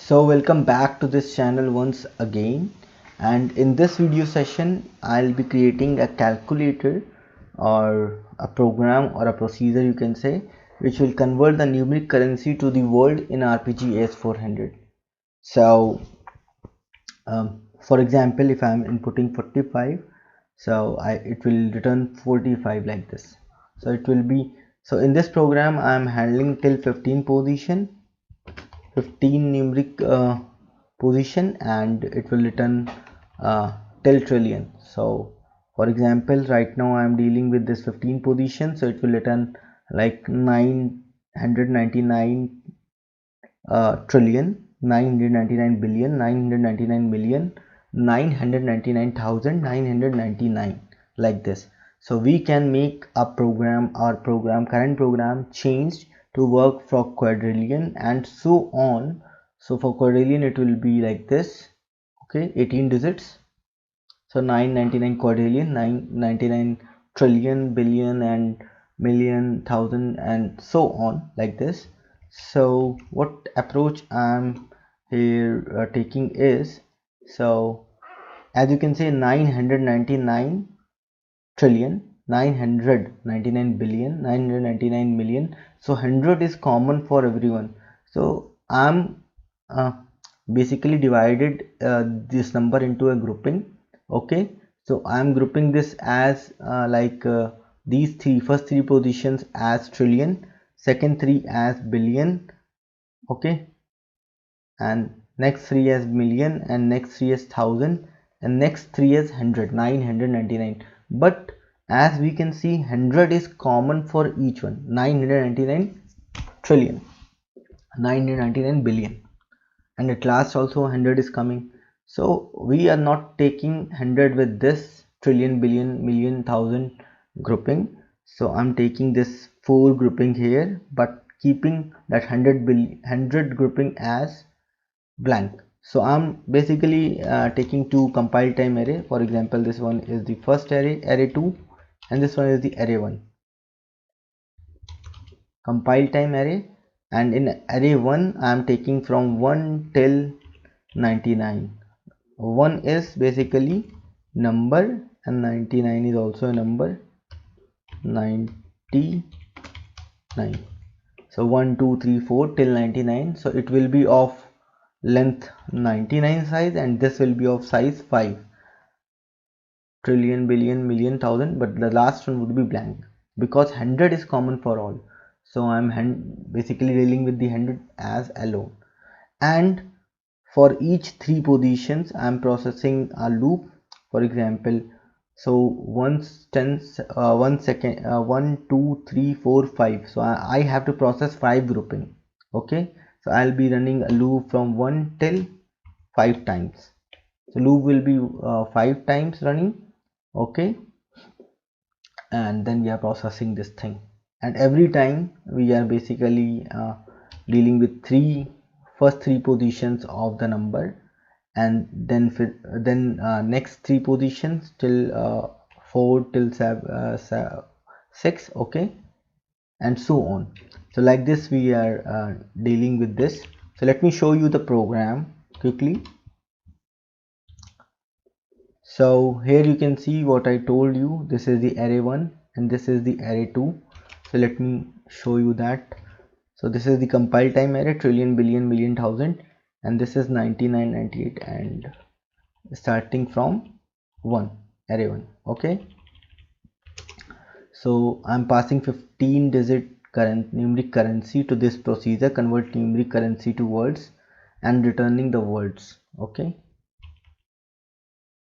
So welcome back to this channel once again, and in this video session I'll be creating a calculator or a program or a procedure, you can say, which will convert the numeric currency to the world in RPG AS400. So for example, if I'm inputting 45, so it will return 45 like this. So it will be, so in this program I'm handling till 15 position, 15 numeric position, and it will return till trillion. So for example, right now I am dealing with this 15 position, so it will return like 999 trillion, 999 billion, 999 million, 999,999, like this. So we can make a program, our current program changed to work for quadrillion and so on. So for quadrillion it will be like this, okay, 18 digits. So 999 quadrillion, 999 trillion, billion and million, thousand and so on, like this. So what approach I'm here taking is, so as you can say, 999 trillion, 999 billion, 999 million. So 100 is common for everyone. So I'm basically divided this number into a grouping. Okay, so I'm grouping this as these first three positions as trillion, second three as billion, okay, and next three as million, and next three as thousand, and next three as 100, 999. But as we can see, 100 is common for each one. 999 trillion, 999 billion, and at last also 100 is coming. So we are not taking 100 with this trillion, billion, million, thousand grouping. So I'm taking this 4 grouping here, but keeping that 100 billion, 100 grouping as blank. So I'm basically taking two compile time array. For example, this one is the first array, array 2, and this one is the array 1. Compile time array, and in array 1 I am taking from 1 till 99. 1 is basically number and 99 is also a number, 99. So 1 2 3 4 till 99. So it will be of length 99 size, and this will be of size 5, trillion, billion, million, thousand, but the last one would be blank because 100 is common for all. So I'm basically dealing with the 100 as alone, and for each three positions I'm processing a loop. For example, so once 10 1 second, 1 2 3 4 5, so I have to process 5 grouping. Okay, so I'll be running a loop from 1 till 5 times. So loop will be 5 times running, okay, and then we are processing this thing, and every time we are basically dealing with first three positions of the number, and then next three positions till 4 till 6, okay, and so on. So like this we are dealing with this. So let me show you the program quickly. So here you can see what I told you. This is the array 1 and this is the array 2. So let me show you that. So this is the compile time array, trillion, billion, million, thousand, and this is 99, 98, and starting from 1, array 1. Okay, so I'm passing 15 digit numeric currency to this procedure, convert numeric currency to words, and returning the words. Okay,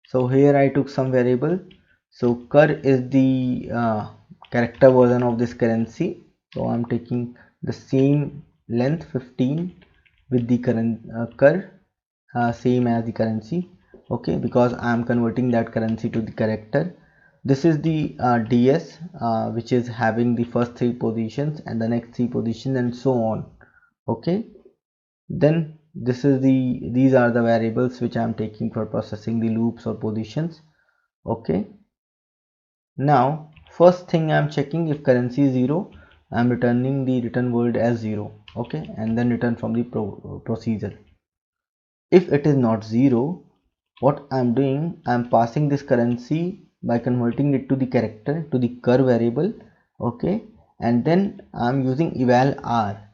so here I took some variable. So cur is the character version of this currency, so I'm taking the same length 15 with the current cur, same as the currency, okay, because I'm converting that currency to the character. This is the ds which is having the first three positions and the next three positions and so on, okay. Then these are the variables which I am taking for processing the loops or positions, okay. Now first thing I am checking, if currency is 0, I am returning the return word as 0, okay, and then return from the procedure. If it is not 0, what I'm doing, I'm passing this currency by converting it to the character, to the cur variable, okay, and then I'm using eval r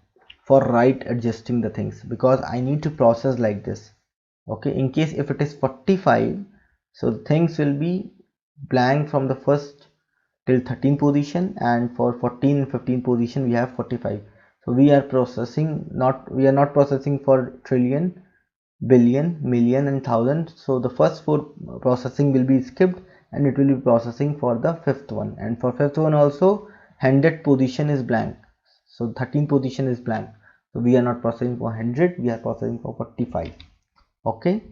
for right adjusting the things, because I need to process like this, okay. In case if it is 45, so things will be blank from the first till 13 position, and for 14 and 15 position we have 45. So we are not processing for trillion, billion, million and thousand. So the first four processing will be skipped, and it will be processing for the fifth one, and for fifth one also 100 position is blank, so 13 position is blank. So we are not processing for 100, we are processing for 45. Okay,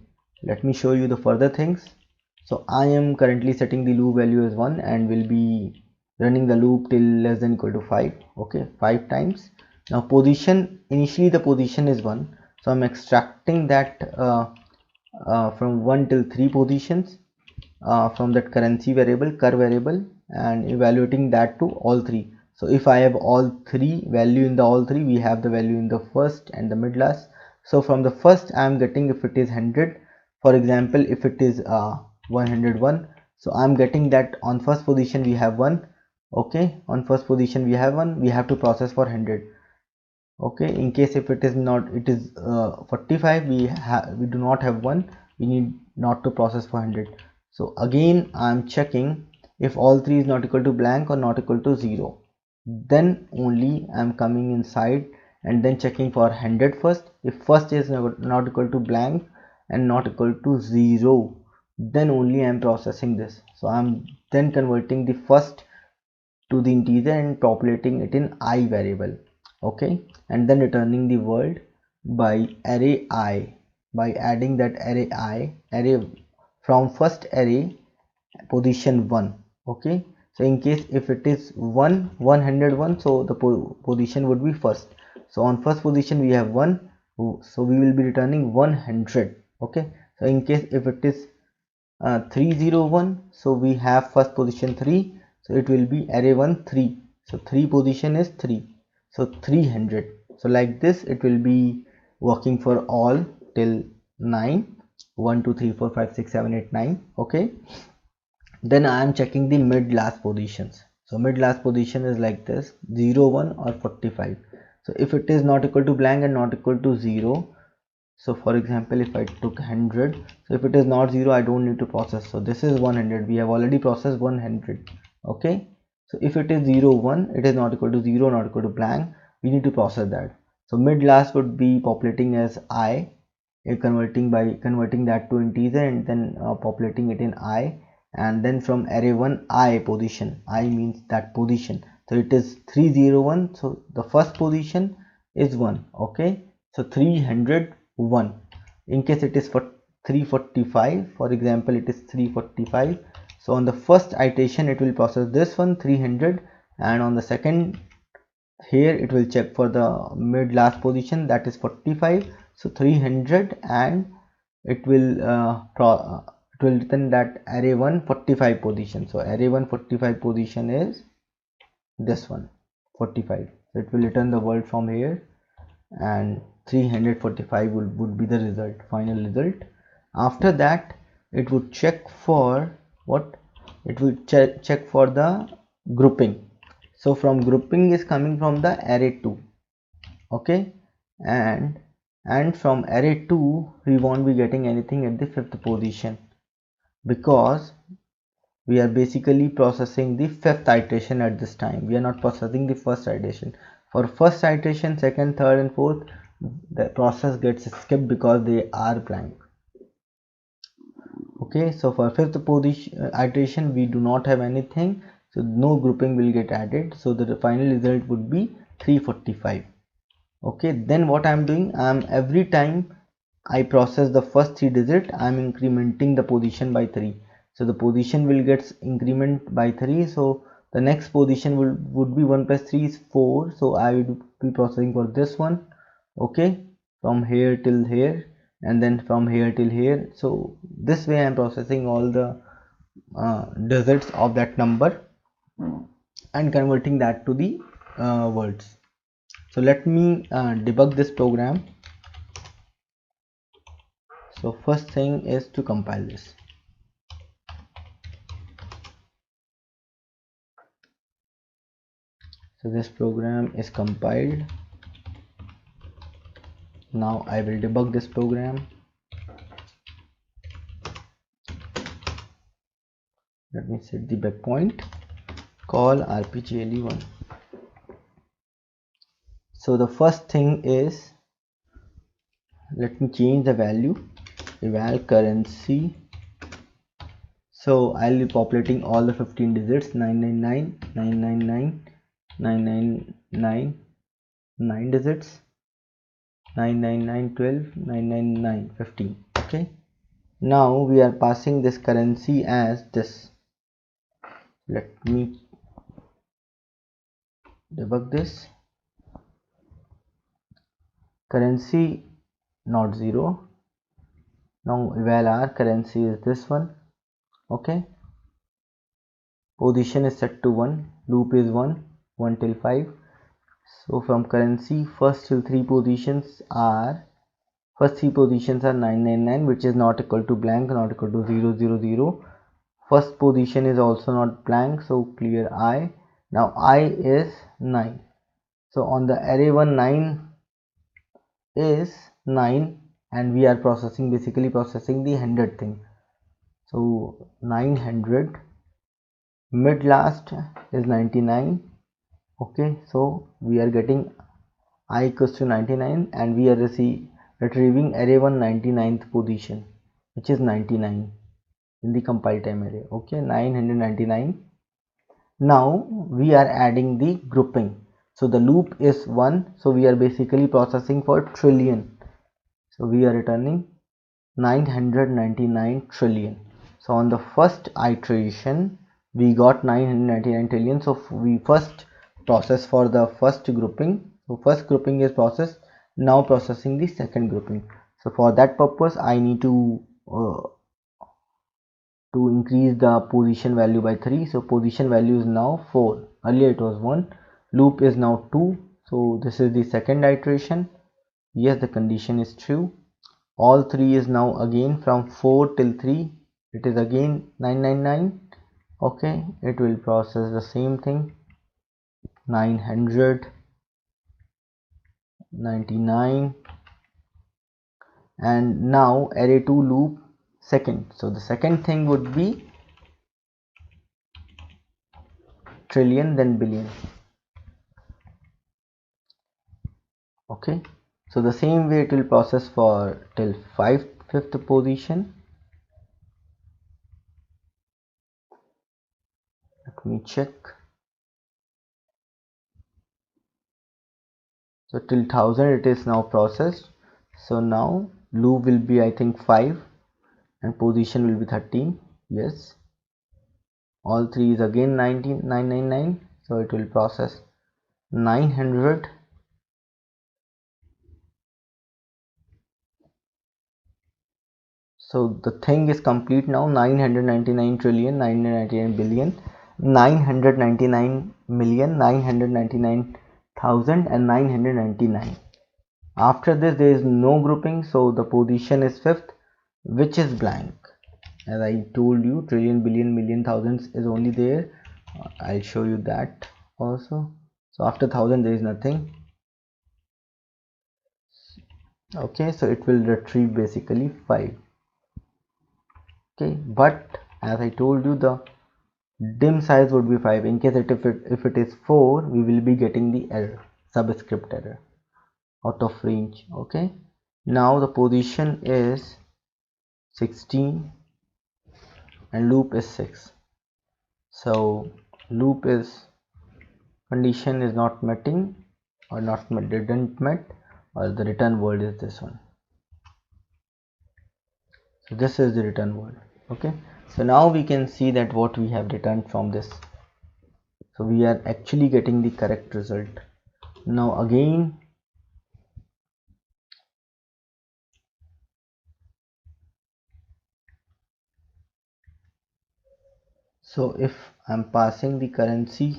let me show you the further things. So I am currently setting the loop value as 1 and will be running the loop till less than equal to 5. Okay, 5 times. Now position, initially the position is 1, so I'm extracting that from 1 till 3 positions from that currency variable, cur variable, and evaluating that to all 3. So if I have all 3 value in the all 3, we have the value in the first and the mid last. So from the first I am getting if it is 100, for example if it is 101, so I'm getting that on first position we have 1, okay, on first position we have 1, we have to process for 100. Okay, in case if it is not, it is 45, we do not have 1, we need not to process for 100. So again I'm checking if all 3 is not equal to blank or not equal to 0, then only I'm coming inside and then checking for 100 first. If first is not equal to blank and not equal to 0, then only I'm processing this. So I'm then converting the first to the integer and populating it in I variable, okay, and then returning the world by array I, by adding that array from first array position 1, okay. So in case if it is 101, so the position would be first. So on first position we have 1, so we will be returning 100, okay. So in case if it is 301, so we have first position 3, so it will be array 1 3, so 3 position is 3, so 300. So like this it will be working for all till 9, 1 2 3 4 5 6 7 8 9, okay. Then I am checking the mid last positions. So mid last position is like this, 0 1 or 45. So if it is not equal to blank and not equal to 0, so for example if I took 100, so if it is not 0 I don't need to process. So this is 100, we have already processed 100, okay. So if it is 0 1, it is not equal to 0, not equal to blank, we need to process that. So mid last would be populating as I, converting that to integer and then populating it in I, and then from array 1 I position, I means that position, so it is 301, so the first position is 1, okay. So 301. In case it is for 345, for example it is 345, so on the first iteration it will process this one 300, and on the second here it will check for the mid last position, that is 45, so 300, and it will return that array 145 position. So array 145 position is this one 45, so it will return the world from here, and 345 would be the result, final result. After that it would check for what, it will check for the grouping. So from grouping is coming from the array 2, okay, and from array 2 we won't be getting anything at the fifth position, because we are basically processing the fifth iteration at this time, we are not processing the first iteration. For first iteration, second, third and fourth, the process gets skipped because they are blank, okay. So for fifth position iteration we do not have anything, so no grouping will get added, so the final result would be 345, okay. Then what I'm doing, every time I process the first 3 digit, I'm incrementing the position by 3, so the position will get increment by 3, so the next position would be 1 plus 3 is 4, so I would be processing for this one, okay, from here till here, and then from here till here. So this way I'm processing all the digits of that number and converting that to the words. So let me debug this program. So first thing is to compile this. So this program is compiled. Now I will debug this program. Let me set the breakpoint. Call rpgle1. So the first thing is, let me change the value eval currency. So I'll be populating all the 15 digits, 999, 999, 999, 9 digits, 999, 12, 999, 15. Okay. Now we are passing this currency as this. Let me debug this. Currency not 0. Now eval our currency is this one. Okay. Position is set to 1. Loop is 1. 1 till 5. So from currency, first three positions are 999, which is not equal to blank, not equal to 000. First position is also not blank, so clear I. Now I is 9. So on the array 1, 9 is 9, and we are basically processing the 100 thing. So 900, mid last is 99. Okay, so we are getting I equals to 99, and we are retrieving array 1 99th position, which is 99 in the compile time array. Okay, 999. Now we are adding the grouping. So the loop is 1, so we are basically processing for trillion. So we are returning 999 trillion. So on the first iteration we got 999 trillion. So we first process for the first grouping. So first grouping is processed. Now processing the second grouping. So for that purpose I need to increase the position value by 3. So position value is now 4. Earlier it was 1. Loop is now 2. So this is the second iteration. Yes, the condition is true. All 3 is now again from 4 till 3. It is again 999. Okay, it will process the same thing. 999, and now array 2 loop second. So the second thing would be trillion, then billion. Okay, so the same way it will process for till fifth position. Let me check. So till 1000 it is now processed. So now loop will be, I think, 5, and position will be 13. Yes, all 3 is again 999. So it will process 900. So the thing is complete now. 999 trillion, 999 billion, 999 million, 999,000, and 999. After this there is no grouping, so the position is 5th, which is blank. As I told you, trillion, billion, million, thousands is only there. I'll show you that also. So after 1000 there is nothing. Okay, so it will retrieve basically 5. Okay, but as I told you, the dim size would be 5. In case if it is 4, we will be getting the error, subscript error, out of range. Okay, now the position is 16 and loop is 6. So loop is condition is not meeting, or not met, didn't met, or the return word is this one. So this is the return word. Okay, so now we can see that what we have returned from this. So we are actually getting the correct result. Now again, so if I'm passing the currency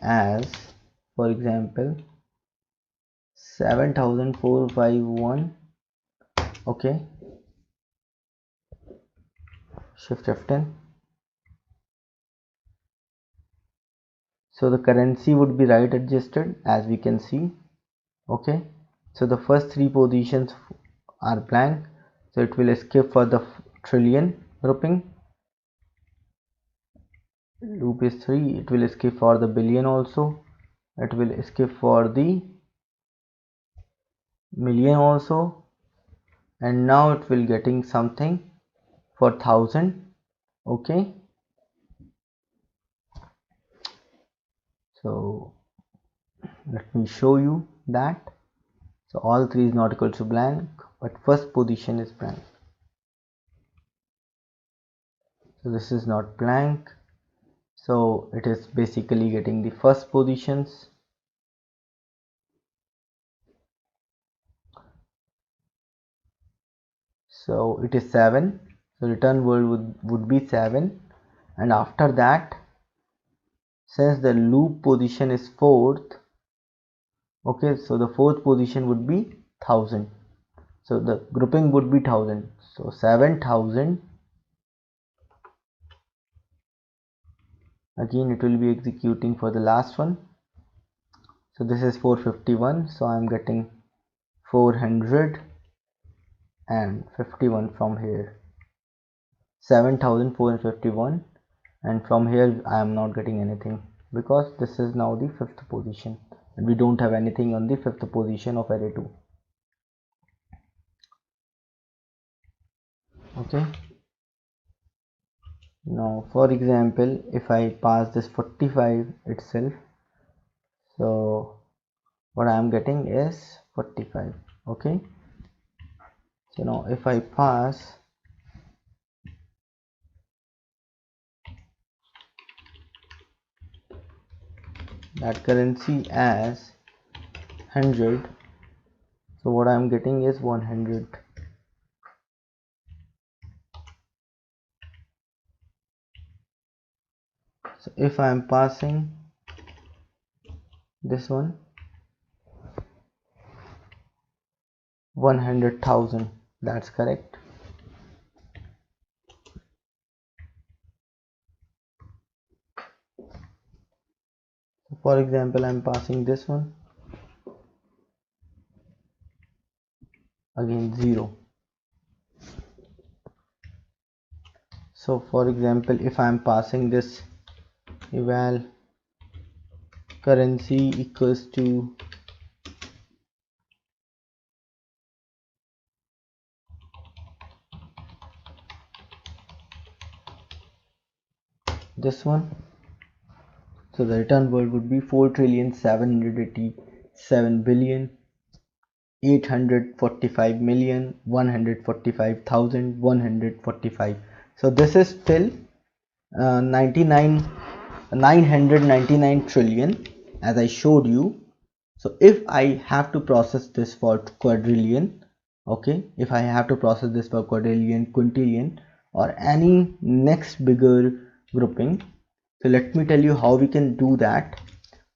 as for example 7,451. Okay, shift F10. So the currency would be right adjusted, as we can see. Okay, so the first three positions are blank, so it will escape for the trillion grouping. Loop is 3, it will escape for the billion also, it will escape for the million also, and now it will getting something for 1000. Okay, so let me show you that. So all three is not equal to blank, but first position is blank. So this is not blank, so it is basically getting the first positions. So it is 7, so return word would be 7, and after that, since the loop position is 4th, okay, so the 4th position would be 1000, so the grouping would be 1000, so 7000. Again it will be executing for the last one. So this is 451, so I'm getting 451 from here, 7451, and from here I am not getting anything because this is now the 5th position and we don't have anything on the 5th position of array 2. Okay, now for example if I pass this 45 itself, so what I am getting is 45. Okay, so now if I pass that currency as 100, so what I am getting is 100. So if I am passing this one 100,000, that's correct. So for example I'm passing this one, again 0. So for example if I am passing this eval currency equals to this one, so the return word would be 4,787,845,145,145. so this is still 999 trillion as I showed you. So if I have to process this for quadrillion, okay, if I have to process this for quadrillion, quintillion, or any next bigger grouping, so let me tell you how we can do that.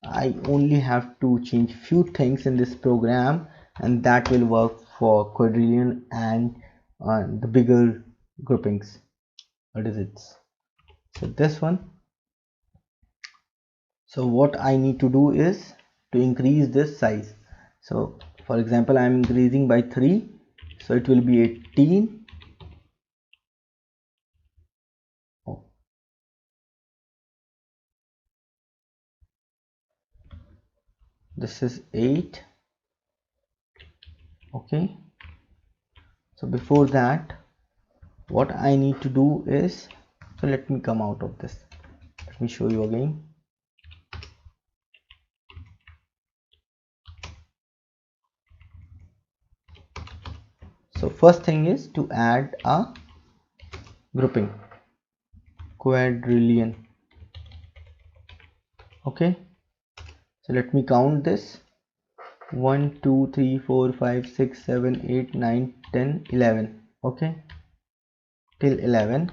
I only have to change few things in this program and that will work for quadrillion and the bigger groupings or digits. So this one, so what I need to do is to increase this size. So for example I am increasing by 3, so it will be 18. Oh, this is 8. Okay, so before that what I need to do is, so let me come out of this, let me show you again. So first thing is to add a grouping quadrillion. Okay, so let me count this: 1 2 3 4 5 6 7 8 9 10 11. Okay, till 11.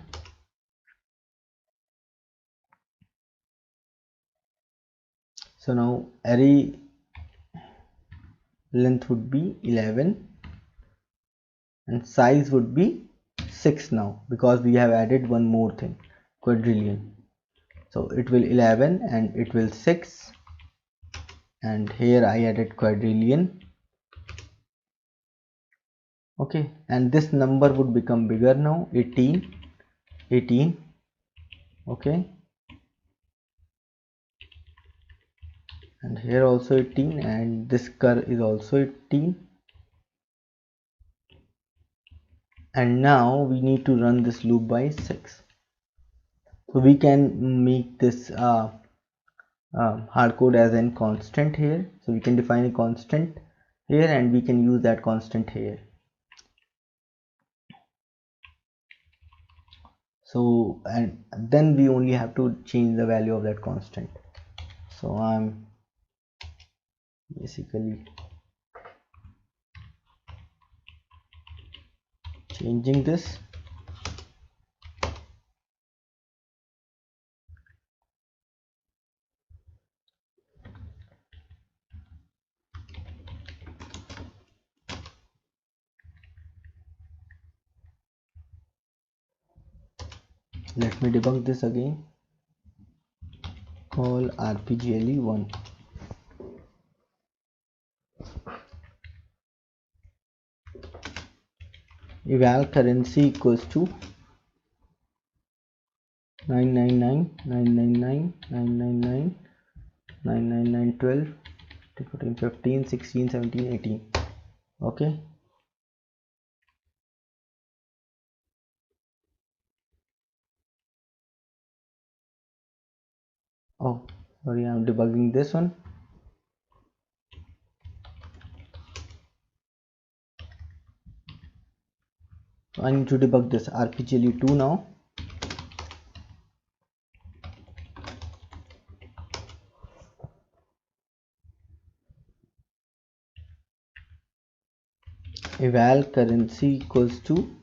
So now array length would be 11 and size would be 6 now, because we have added one more thing, quadrillion. So it will 11 and it will 6, and here I added quadrillion. Okay, and this number would become bigger now, 18. Okay, and here also 18, and this curve is also 18. And now we need to run this loop by 6. So we can make this hard code as a constant here. So we can define a constant here and we can use that constant here. So and then we only have to change the value of that constant. So I'm basically changing this. Let me debug this again. Call rpgle 1. Eval currency equals to 999 999 999 999 12 14 15 16 17 18. Okay, oh sorry, I'm debugging this one. So I need to debug this rpgle 2 now. Eval currency equals to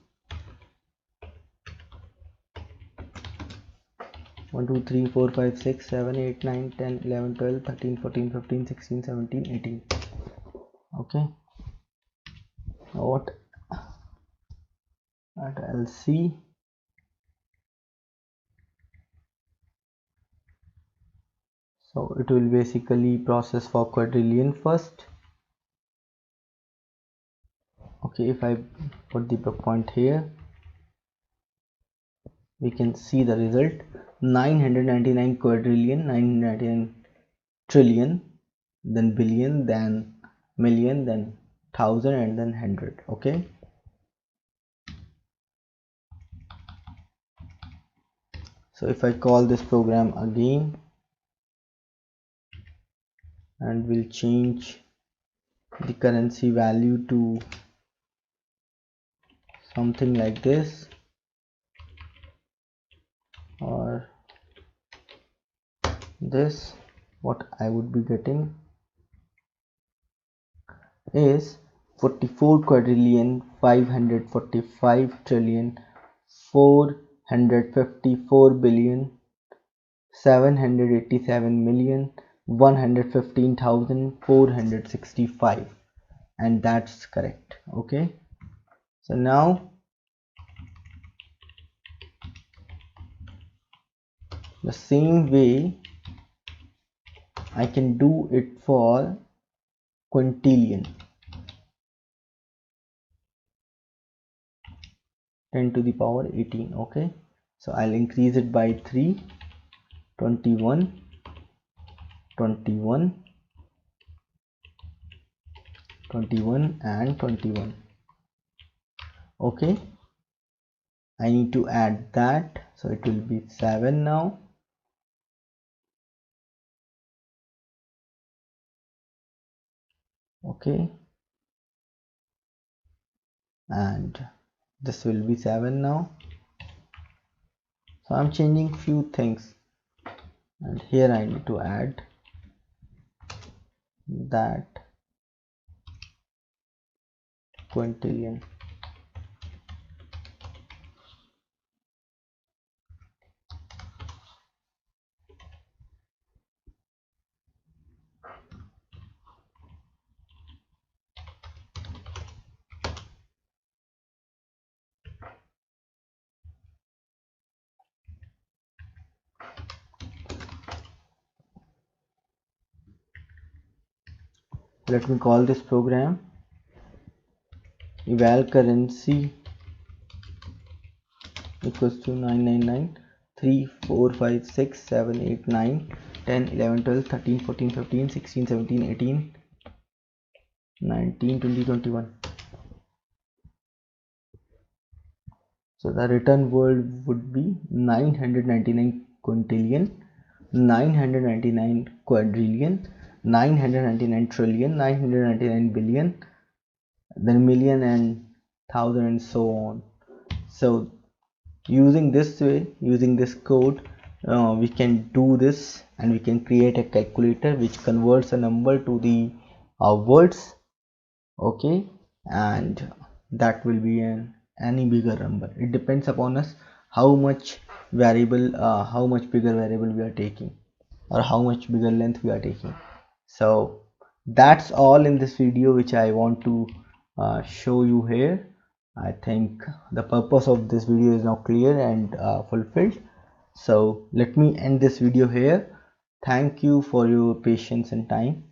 1 2 3 4 5 6 7 8 9 10 11 12 13 14 15 16 17 18. Okay, what at lc. So it will basically process for quadrillion first. Okay, if I put the breakpoint here, we can see the result: 999 quadrillion, 999 trillion, then billion, then million, then thousand, and then hundred. Okay, so if I call this program again and we'll change the currency value to something like this, or this, what I would be getting is 44 quadrillion 545 trillion 454 billion 787,115,465, and that's correct. Okay, so now the same way I can do it for quintillion, 10 to the power 18. Okay, so I'll increase it by 3, 21, 21, 21 and 21. Okay, I need to add that, so it will be 7 now. Okay, and this will be 7 now. So I'm changing few things, and here I need to add that quintillion. let me call this program eval currency equals to 999 3 4 5 6 7 8 9 10 11 12 13 14 15 16 17 18 19 20 21. So the return word would be 999 quintillion, 999 quadrillion, 999 trillion, 999 billion, then million and thousand and so on. So using this way, using this code, we can do this, and we can create a calculator which converts a number to the words. Okay, and that will be any bigger number. It depends upon us how much variable, how much bigger variable we are taking, or how much bigger length we are taking. So that's all in this video which I want to show you here. I think the purpose of this video is now clear and fulfilled. So let me end this video here. Thank you for your patience and time.